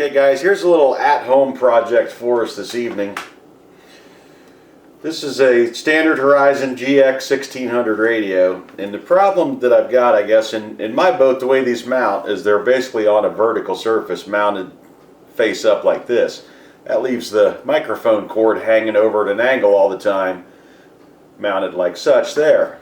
Okay guys, here's a little at-home project for us this evening. This is a standard Horizon GX1600 radio, and the problem that I've got, I guess, in my boat, the way these mount is they're basically on a vertical surface mounted face up like this. That leaves the microphone cord hanging over at an angle all the time, mounted like such there.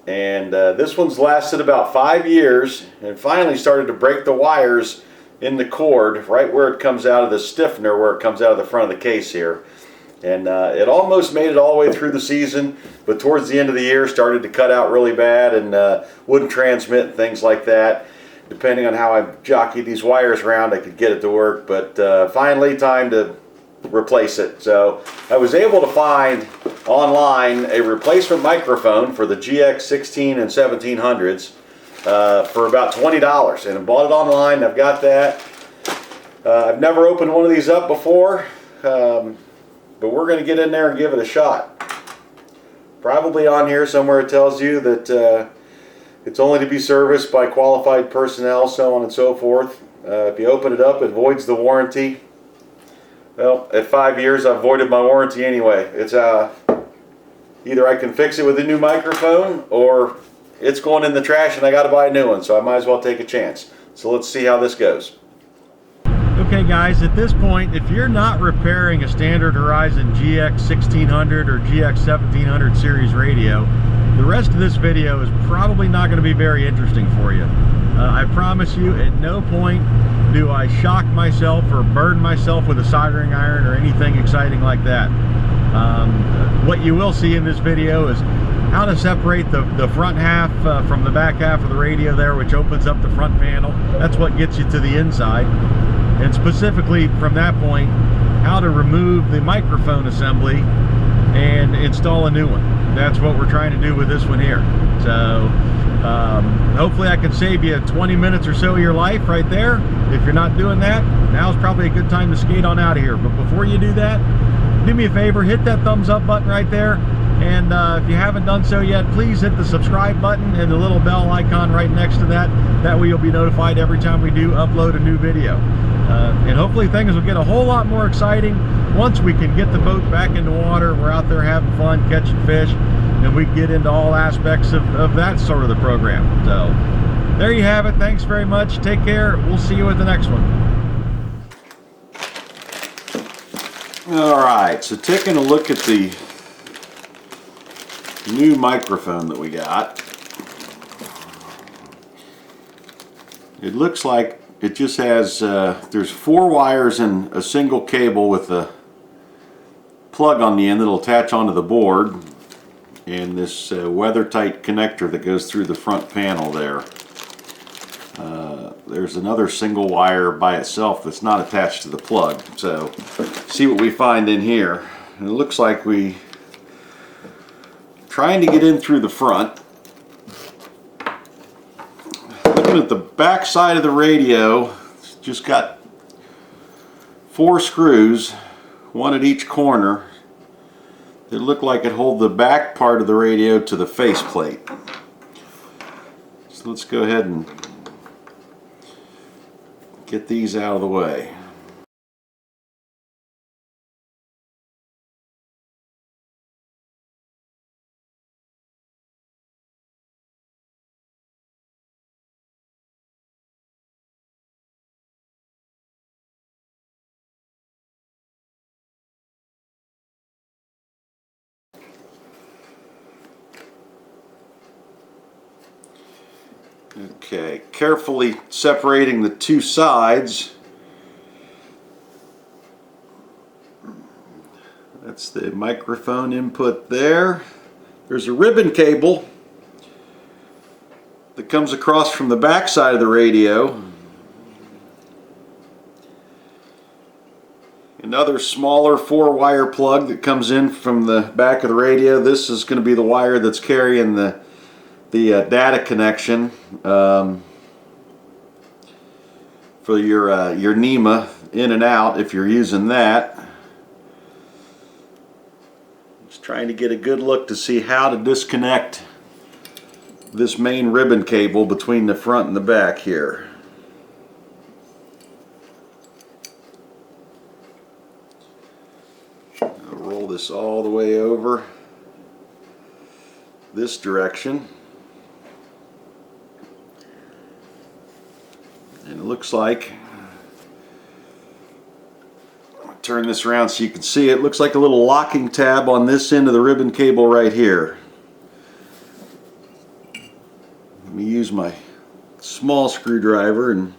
And this one's lasted about 5 years and finally started to break the wires in the cord right where it comes out of the stiffener, where it comes out of the front of the case here. And it almost made it all the way through the season, but towards the end of the year started to cut out really bad and wouldn't transmit and things like that. Depending on how I jockeyed these wires around, I could get it to work, but finally time to replace it. So I was able to find online a replacement microphone for the GX16 and 1700s for about $20, and I bought it online. I've got that. I've never opened one of these up before, but we're going to get in there and give it a shot. Probably on here somewhere it tells you that it's only to be serviced by qualified personnel, so on and so forth. If you open it up, it voids the warranty. Well, at 5 years I've voided my warranty anyway. It's either I can fix it with a new microphone, or it's going in the trash and I got to buy a new one, so I might as well take a chance. So let's see how this goes. Okay guys, at this point, if you're not repairing a standard Horizon GX1600 or GX1700 series radio, the rest of this video is probably not going to be very interesting for you. I promise you, at no point do I shock myself or burn myself with a soldering iron or anything exciting like that. What you will see in this video is how to separate the front half from the back half of the radio there, which opens up the front panel. That's what gets you to the inside. And specifically from that point, how to remove the microphone assembly and install a new one. That's what we're trying to do with this one here. So hopefully I can save you 20 minutes or so of your life right there. If you're not doing that, now's probably a good time to skate on out of here. But before you do that, do me a favor, hit that thumbs up button right there. And if you haven't done so yet, please hit the subscribe button and the little bell icon right next to that. That way you'll be notified every time we do upload a new video. And hopefully things will get a whole lot more exciting once we can get the boat back into water. We're out there having fun, catching fish, and we can get into all aspects of that sort of the program. So there you have it. Thanks very much. Take care. We'll see you at the next one. Alright, so taking a look at the new microphone that we got. It looks like it just has, there's 4 wires and a single cable with a plug on the end that'll attach onto the board, and this weather-tight connector that goes through the front panel there. There's another single wire by itself that's not attached to the plug. So see what we find in here. And it looks like we trying to get in through the front. Looking at the back side of the radio, it's just got 4 screws, one at each corner. They look like it hold the back part of the radio to the faceplate. So let's go ahead and get these out of the way. Okay, carefully separating the 2 sides. That's the microphone input there. There's a ribbon cable that comes across from the back side of the radio. Another smaller 4-wire plug that comes in from the back of the radio. This is going to be the wire that's carrying the data connection for your NEMA in and out if you're using that. Just trying to get a good look to see how to disconnect this main ribbon cable between the front and the back here. this all the way over this direction. And it looks like, I'll turn this around so you can see it, looks like a little locking tab on this end of the ribbon cable right here. Let me use my small screwdriver and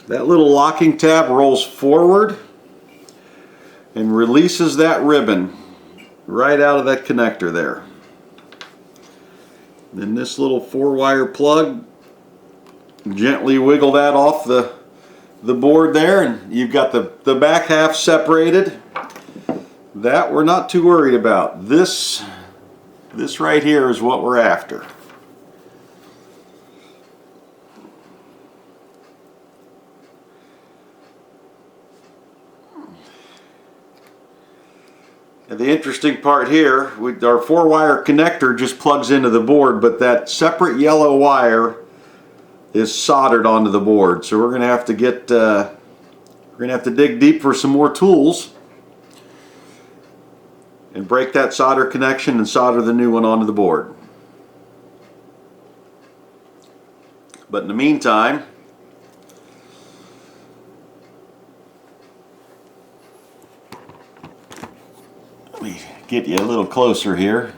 that little locking tab rolls forward and releases that ribbon right out of that connector there. Then this little 4-wire plug, gently wiggle that off the board there, and you've got the back half separated. That we're not too worried about. This right here is what we're after. And the interesting part here, our 4-wire connector just plugs into the board, but that separate yellow wire is soldered onto the board. So we're going to have to get, we're going to have to dig deep for some more tools and break that solder connection and solder the new one onto the board. But in the meantime, let me get you a little closer here.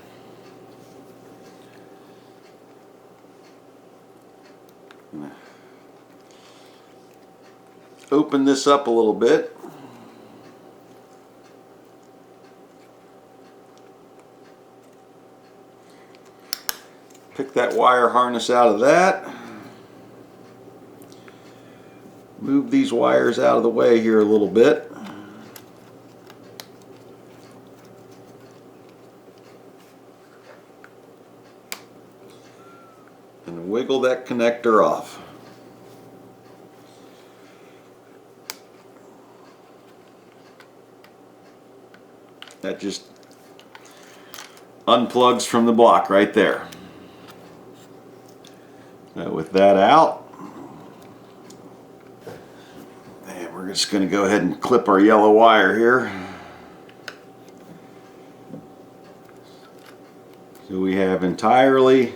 Open this up a little bit. Pick that wire harness out of that. Move these wires out of the way here a little bit. And wiggle that connector off. That just unplugs from the block right there. Now with that out, and we're just going to go ahead and clip our yellow wire here. So we have entirely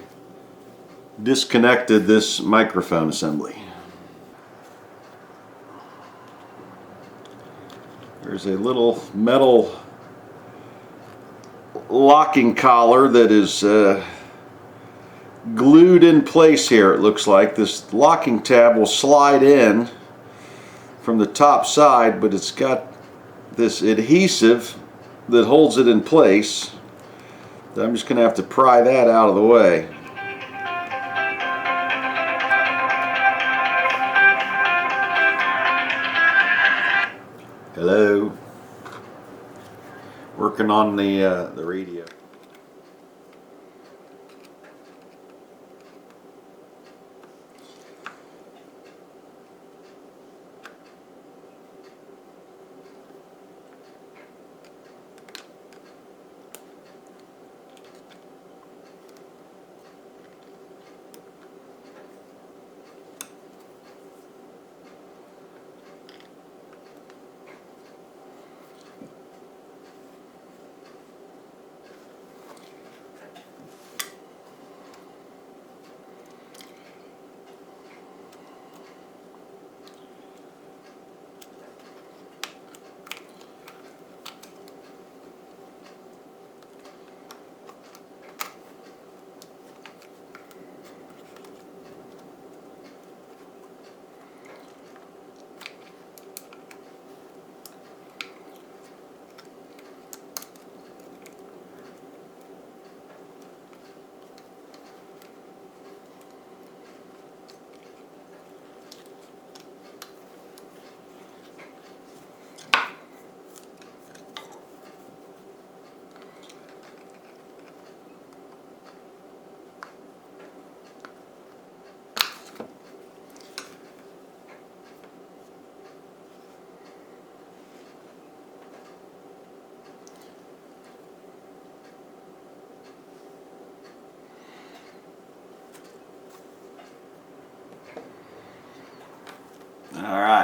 disconnected this microphone assembly. There's a little metal locking collar that is glued in place here. It looks like this locking tab will slide in from the top side, but it's got this adhesive that holds it in place. I'm just going to have to pry that out of the way. Hello. Working on the radio.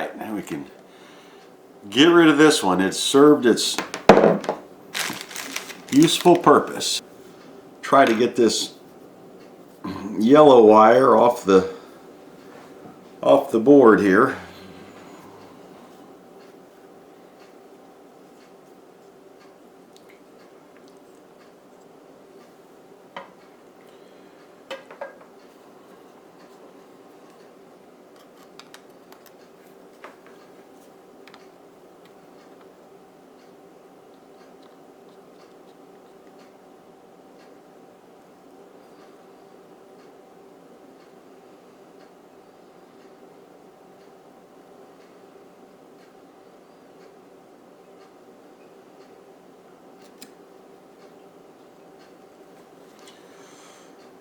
right, now we can get rid of this one. It's served its useful purpose. Try to get this yellow wire off the board here.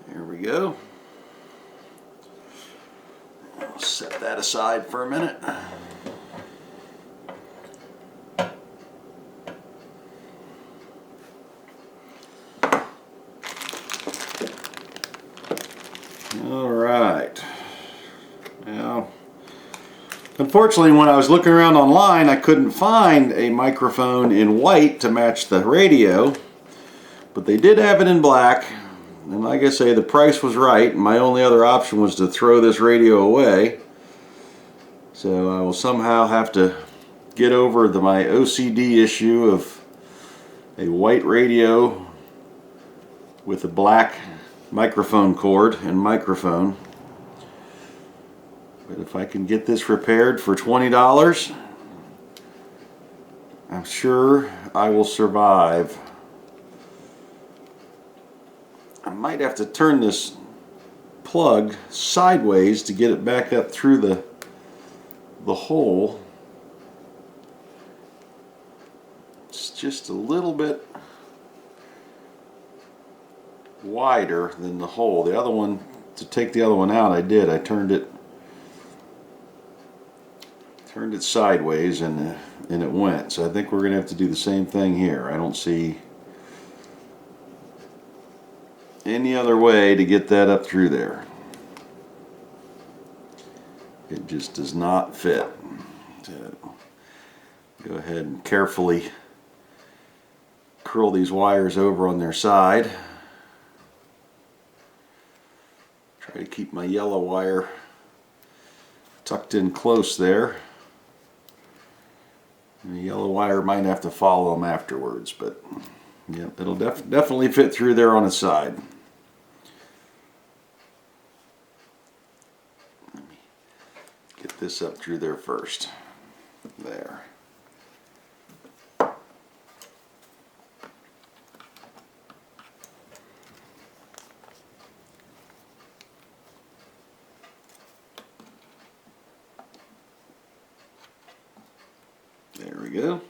There we go. I'll set that aside for a minute. All right. Now, unfortunately, when I was looking around online, I couldn't find a microphone in white to match the radio, but they did have it in black. And like I say, the price was right. My only other option was to throw this radio away. So I will somehow have to get over my OCD issue of a white radio with a black microphone cord and microphone. But if I can get this repaired for $20, I'm sure I will survive. I might have to turn this plug sideways to get it back up through the hole. It's just a little bit wider than the hole. The other one, to take the other one out, I did. I turned it sideways and it went. So I think we're going to have to do the same thing here. I don't see any other way to get that up through there. It just does not fit. So go ahead and carefully curl these wires over on their side. Try to keep my yellow wire tucked in close there. And the yellow wire might have to follow them afterwards, but yeah, it'll definitely fit through there on its side. Let me get this up through there first. There. There we go.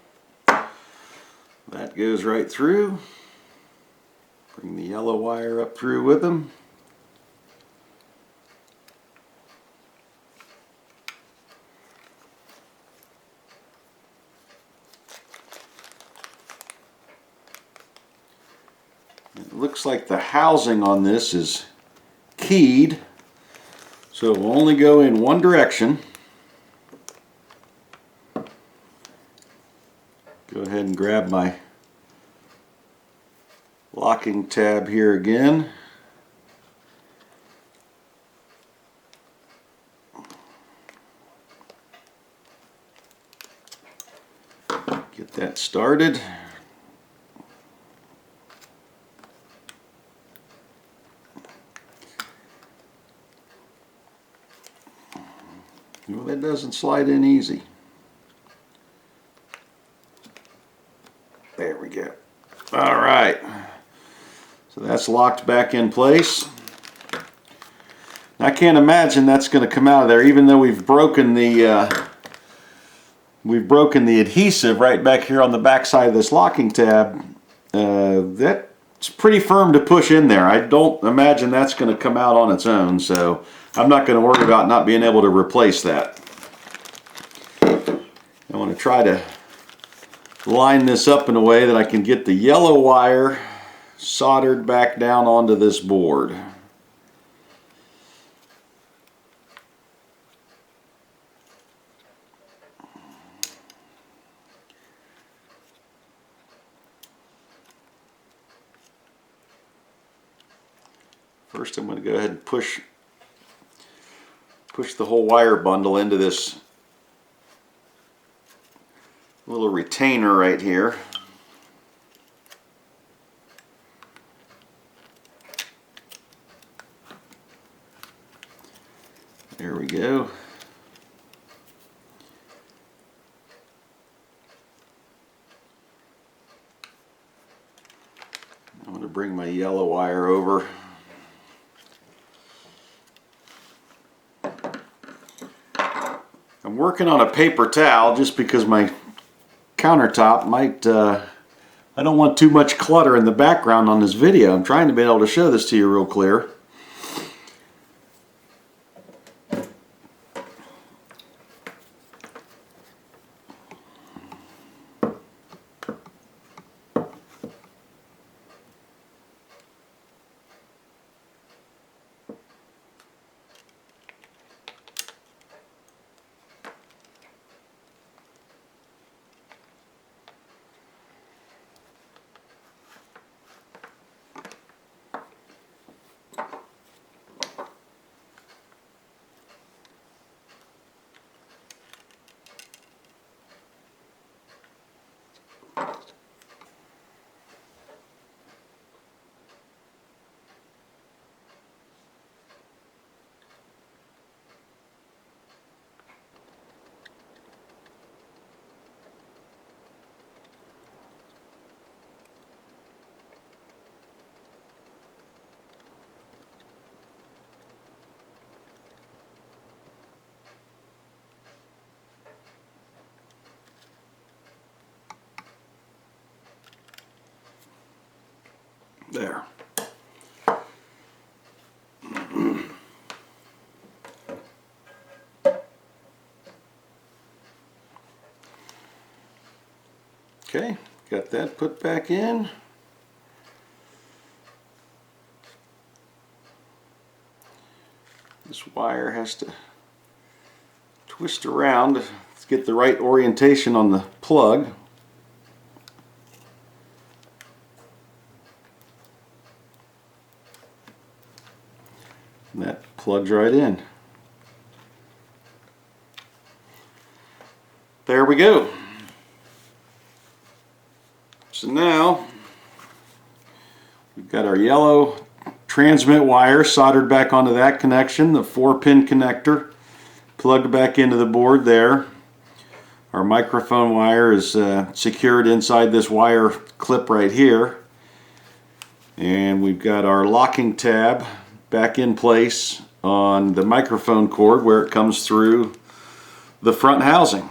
That goes right through. Bring the yellow wire up through with them. It looks like the housing on this is keyed, so it will only go in one direction. Go ahead and grab my locking tab here again. Get that started. Well, that doesn't slide in easy. There we go. All right. So that's locked back in place. I can't imagine that's going to come out of there, even though we've broken the adhesive right back here on the back side of this locking tab. That's pretty firm to push in there. I don't imagine that's going to come out on its own, so I'm not going to worry about not being able to replace that. I want to try to line this up in a way that I can get the yellow wire soldered back down onto this board. First I'm going to go ahead and push the whole wire bundle into this little retainer right here. There we go. I'm going to bring my yellow wire over. I'm working on a paper towel just because my countertop might, I don't want too much clutter in the background on this video. I'm trying to be able to show this to you real clear. There. Okay, got that put back in. This wire has to twist around to get the right orientation on the plug. And that plugs right in. There we go. So now we've got our yellow transmit wire soldered back onto that connection, the 4-pin connector plugged back into the board there. Our microphone wire is secured inside this wire clip right here. And we've got our locking tab back in place on the microphone cord where it comes through the front housing.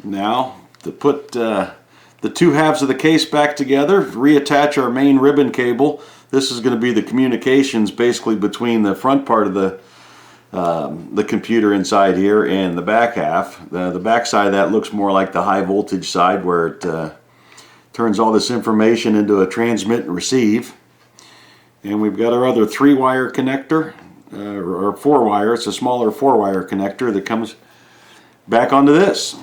Now to put the two halves of the case back together, reattach our main ribbon cable. This is going to be the communications basically between the front part of the computer inside here and the back half. The back side of that looks more like the high voltage side where it turns all this information into a transmit and receive. And we've got our other 3-wire connector, or 4-wire. It's a smaller 4-wire connector that comes back onto this.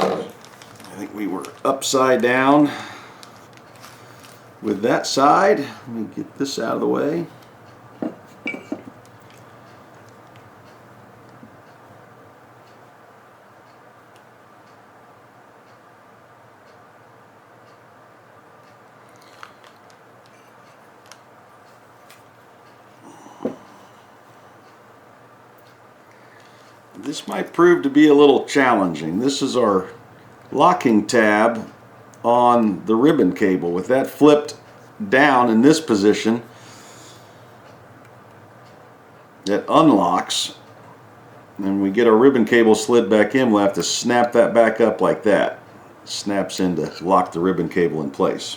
I think we were upside down with that side. Let me get this out of the way. This might prove to be a little challenging. This is our locking tab on the ribbon cable. With that flipped down in this position, it unlocks, and we get our ribbon cable slid back in. We'll have to snap that back up like that. It snaps in to lock the ribbon cable in place.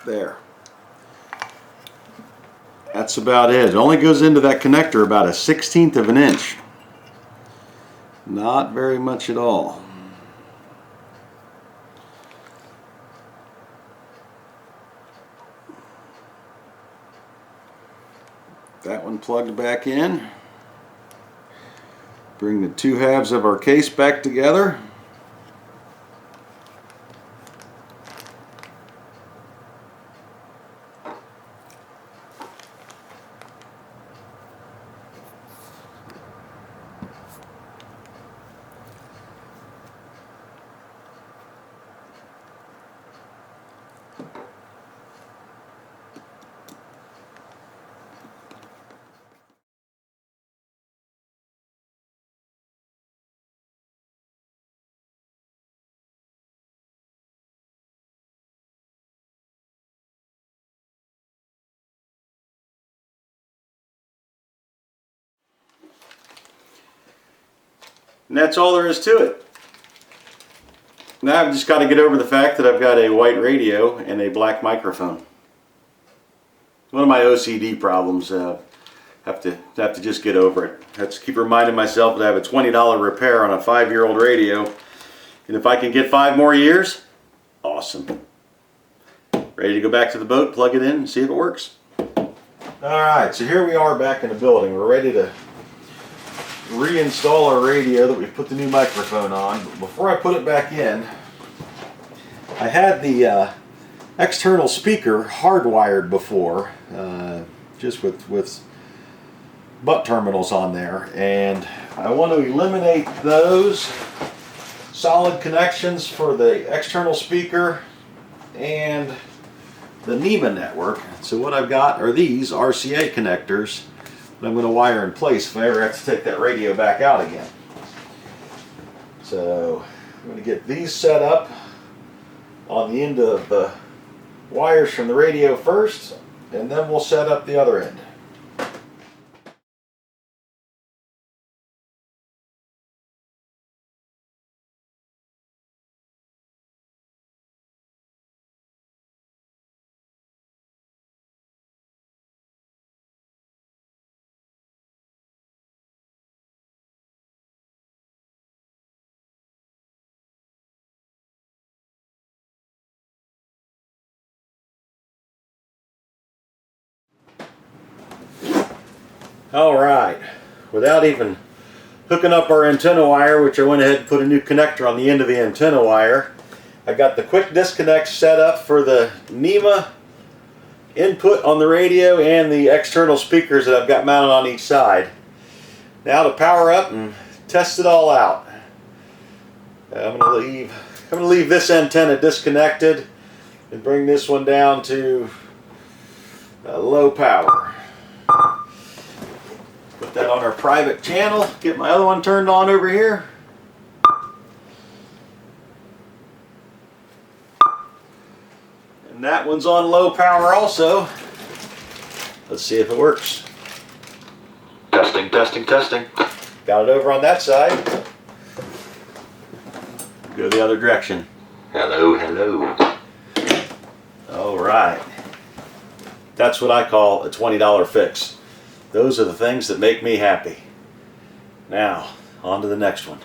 There. That's about it. It only goes into that connector about a 1/16 of an inch. Not very much at all. That one plugged back in. Bring the two halves of our case back together. And that's all there is to it. Now I've just got to get over the fact that I've got a white radio and a black microphone. One of my OCD problems. Have to just get over it. I have to keep reminding myself that I have a $20 repair on a 5-year-old radio, and if I can get 5 more years, awesome. Ready to go back to the boat, plug it in, and see if it works. Alright, so here we are back in the building. We're ready to reinstall our radio that we put the new microphone on. But before I put it back in, I had the external speaker hardwired before, just with butt terminals on there, and I want to eliminate those solid connections for the external speaker and the NEMA network. So what I've got are these RCA connectors that I'm going to wire in place if I ever have to take that radio back out again. So I'm going to get these set up on the end of the wires from the radio first, and then we'll set up the other end. Alright, without even hooking up our antenna wire, which I went ahead and put a new connector on the end of the antenna wire, I got the quick disconnect set up for the NEMA input on the radio and the external speakers that I've got mounted on each side. Now to power up and test it all out. I'm going to leave this antenna disconnected and bring this one down to low power. Put that on our private channel, get my other one turned on over here. And that one's on low power also. Let's see if it works. Testing, testing, testing. Got it over on that side. Go the other direction. Hello, hello. Alright. That's what I call a $20 fix. Those are the things that make me happy. Now, on to the next one.